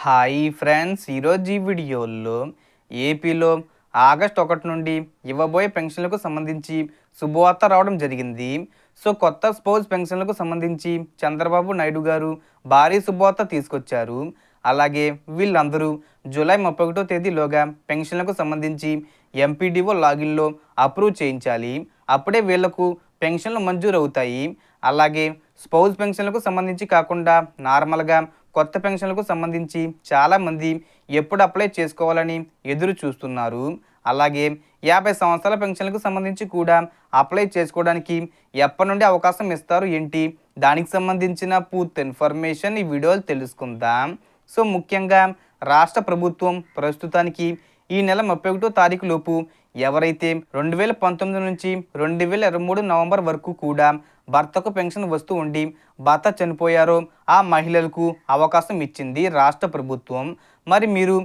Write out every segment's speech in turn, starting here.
Hi friends, ఈరోజు ఈ వీడియోలో ఏపీలో ఆగస్ట్ 1 నుండి ఇవ్వబోయే పెన్షన్లకు సంబంధించి శుభవార్త రావడం జరిగింది. సో కొత్త స్పౌస్ పెన్షన్లకు సంబంధించి చంద్రబాబు నాయుడు గారు భారీ శుభవార్త తీసుకొచ్చారు. అలాగే వీళ్ళందరూ జూలై 31వ తేదీలోగా పెన్షన్లకు సంబంధించి ఎంపీడీఓ లాగిన్లో అప్రూవ్ చేయించాలి. అప్పుడే వీళ్లకు పెన్షన్లు మంజూరు అవుతాయి. అలాగే స్పౌస్ పెన్షన్లకు సంబంధించి కాకుండా నార్మల్గా కొత్త పెన్షన్లకు సంబంధించి చాలామంది ఎప్పుడు అప్లై చేసుకోవాలని ఎదురు చూస్తున్నారు. అలాగే 50 సంవత్సరాల పెన్షన్లకు సంబంధించి కూడా అప్లై చేసుకోవడానికి ఎప్పటి నుండి అవకాశం ఇస్తారు ఏంటి, దానికి సంబంధించిన పూర్తి ఇన్ఫర్మేషన్ ఈ వీడియోలో తెలుసుకుందాం. సో ముఖ్యంగా రాష్ట్ర ప్రభుత్వం ప్రస్తుతానికి ఈ నెల 31వ తారీఖు లోపు ఎవరైతే 2019 నుంచి 2023 నవంబర్ వరకు కూడా భర్తకు పెన్షన్ వస్తూ ఉండి భర్త చనిపోయారో ఆ మహిళలకు అవకాశం ఇచ్చింది రాష్ట్ర ప్రభుత్వం. మరి మీరు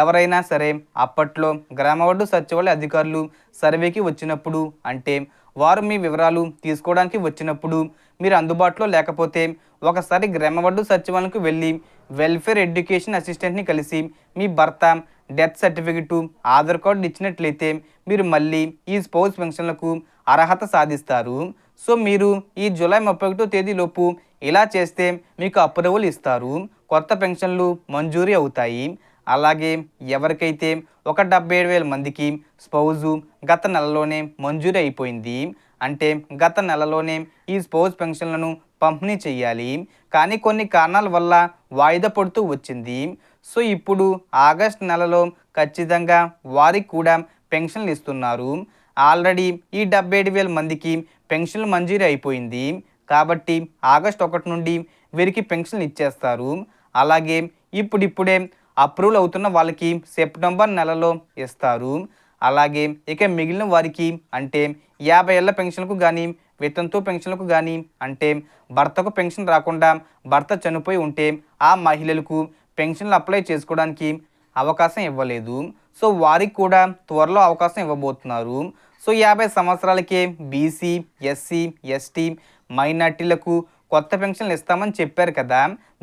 ఎవరైనా సరే అప్పట్లో గ్రామవార్డు సచివాలయ అధికారులు సర్వేకి వచ్చినప్పుడు, అంటే వారు మీ వివరాలు తీసుకోవడానికి వచ్చినప్పుడు మీరు అందుబాటులో లేకపోతే ఒకసారి గ్రామవార్డు సచివాలయంకు వెళ్ళి వెల్ఫేర్ ఎడ్యుకేషన్ అసిస్టెంట్ని కలిసి మీ భర్త డెత్ సర్టిఫికెట్, ఆధార్ కార్డు ఇచ్చినట్లయితే మీరు మళ్ళీ ఈ స్పౌస్ పెన్షన్లకు అర్హత సాధిస్తారు. సో మీరు ఈ జూలై 31వ తేదీలోపు ఇలా చేస్తే మీకు అప్రూవల్ ఇస్తారు, కొత్త పెన్షన్లు మంజూరీ అవుతాయి. అలాగే ఎవరికైతే 77,000 మందికి స్పౌజు గత నెలలోనే మంజూరీ అయిపోయింది, అంటే గత నెలలోనే ఈ స్పౌస్ పెన్షన్లను పంపిణీ చేయాలి, కానీ కొన్ని కారణాల వల్ల వాయిదా పడుతూ వచ్చింది. సో ఇప్పుడు ఆగస్ట్ నెలలో ఖచ్చితంగా వారికి కూడా పెన్షన్లు ఇస్తున్నారు. ఆల్రెడీ ఈ 77,000 మందికి పెన్షన్లు మంజూరీ అయిపోయింది కాబట్టి ఆగస్ట్ 1 నుండి వీరికి పెన్షన్లు ఇచ్చేస్తారు. అలాగే ఇప్పుడిప్పుడే అప్రూవల్ అవుతున్న వాళ్ళకి సెప్టెంబర్ నెలలో ఇస్తారు. అలాగే ఇక మిగిలిన వారికి, అంటే 50 ఏళ్ల పెన్షన్కు కానీ వితంతు పెన్షన్లకు కానీ, అంటే భర్తకు పెన్షన్ రాకుండా భర్త చనిపోయి ఉంటే ఆ మహిళలకు పెన్షన్లు అప్లై చేసుకోవడానికి అవకాశం ఇవ్వలేదు. సో వారికి కూడా త్వరలో అవకాశం ఇవ్వబోతున్నారు. సో 50 సంవత్సరాలకే బీసీ, ఎస్సీ, ఎస్టీ, మైనార్టీలకు కొత్త పెన్షన్లు ఇస్తామని చెప్పారు కదా,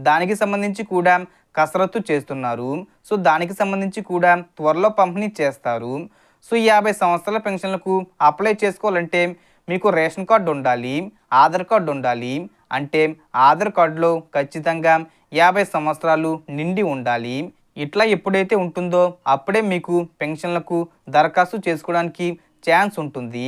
దానికి సంబంధించి కూడా కసరత్తు చేస్తున్నారు. సో దానికి సంబంధించి కూడా త్వరలో పంపిణీ చేస్తారు. సో 50 సంవత్సరాల పెన్షన్లకు అప్లై చేసుకోవాలంటే మీకు రేషన్ కార్డు ఉండాలి, ఆధార్ కార్డు ఉండాలి. అంటే ఆధార్ కార్డులో ఖచ్చితంగా 50 సంవత్సరాలు నిండి ఉండాలి. ఇట్లా ఎప్పుడైతే ఉంటుందో అప్పుడే మీకు పెన్షన్లకు దరఖాస్తు చేసుకోవడానికి ఛాన్స్ ఉంటుంది.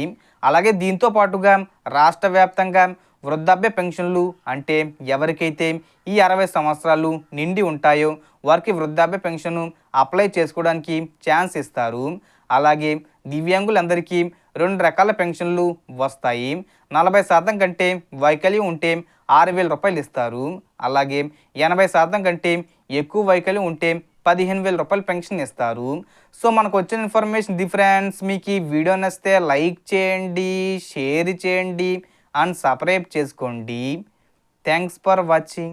అలాగే దీంతో పాటుగా రాష్ట్ర వ్యాప్తంగా వృద్ధాప్య పెన్షన్లు, అంటే ఎవరికైతే ఈ 60 సంవత్సరాలు నిండి ఉంటాయో వారికి వృద్ధాప్య పెన్షన్ అప్లై చేసుకోవడానికి ఛాన్స్ ఇస్తారు. అలాగే దివ్యాంగులందరికీ 2 రకాల పెన్షన్లు వస్తాయి. 40% కంటే వైకల్యం ఉంటే 6,000 రూపాయలు ఇస్తారు. అలాగే 80% కంటే ఎక్కువ వైకల్యం ఉంటే 15,000 రూపాయలు పెన్షన్ ఇస్తారు. సో మనకు వచ్చిన ఇన్ఫర్మేషన్ ఫ్రెండ్స్, మీకు ఈ వీడియో నచ్చితే లైక్ చేయండి, షేర్ చేయండి అండ్ సబ్స్క్రైబ్ చేసుకోండి. Thanks for watching.